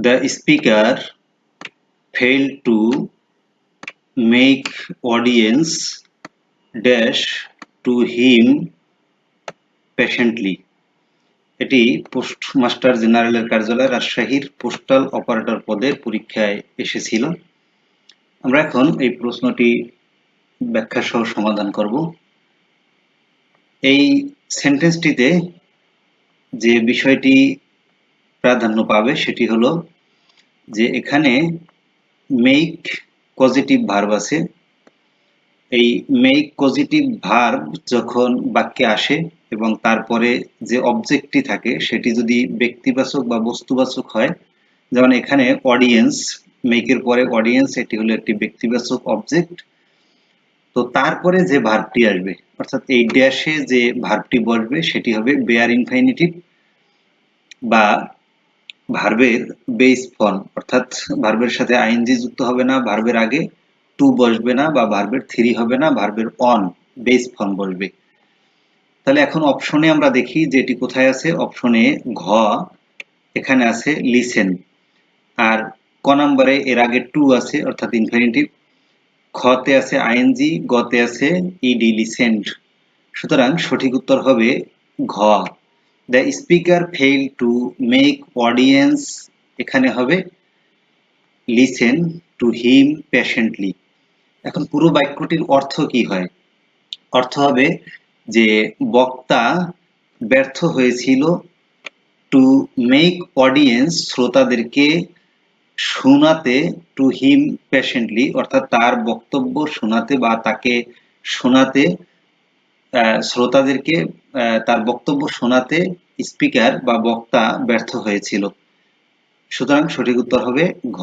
The speaker failed to make audience dash to him patiently. এটি postmaster জেনারেলের কার্যালয় রাজশাহীর পোস্টাল অপারেটর পদের পরীক্ষায় এসেছিল। আমরা এখন এই প্রশ্নটি ব্যাখ্যা সহ সমাধান করব। এই সেন্টেন্সটিতে যে বিষয়টি প্রাধান্য পাবে সেটি হলো যে এখানে মেক পজিটিভ ভার্ব আছে। এই মেক পজিটিভ ভার্ব যখন বাক্যে আসে এবং তারপরে যে অবজেক্টটি থাকে সেটি যদি ব্যক্তিবাচক বা বস্তুবাচক হয়, যেমন এখানে অডিয়েন্স, মেকের পরে অডিয়েন্স, এটি হলো একটি ব্যক্তিবাচক অবজেক্ট। তো তারপরে যে ভার্বটি আসবে অর্থাৎ এই ড্যাশে যে ভার্বটি বসবে সেটি হবে বেয়ার ইনফিনিটিভ বা ভার্বের বেস ফর্ম, অর্থাৎ ভার্বের সাথে আইএনজি যুক্ত হবে না, ভার্বের আগে টু বসবে না বা ভার্বের থ্রি হবে না, ভার্বের অন বেস ফর্ম বসবে। তাহলে এখন অপশনে আমরা দেখি যে এটি কোথায় আছে। অপশনে ঘ, এখানে আছে লিসেন, আর ক নম্বরে এর আগে টু আছে অর্থাৎ ইনফিনিটিভ, খতে আছে আইএনজি, গতে আছে ইডি লিসেন্ট। সুতরাং সঠিক উত্তর হবে ঘ। The speaker fail to make audience, এখানে হবে লিসেন টু হিম পেশেন্টলি। এখন পুরো বাক্যটির অর্থ কি হয়? অর্থ হবে যে বক্তা ব্যর্থ হয়েছিল টু মেক অডিয়েন্স, শ্রোতাদেরকে শোনাতে, টু হিম পেশেন্টলি অর্থাৎ তার বক্তব্য শোনাতে বা তাকে শোনাতে, শ্রোতাদেরকে তার বক্তব্য শোনাতে স্পিকার বা বক্তা ব্যর্থ হয়েছিল। সুতরাং সঠিক উত্তর হবে ঘ।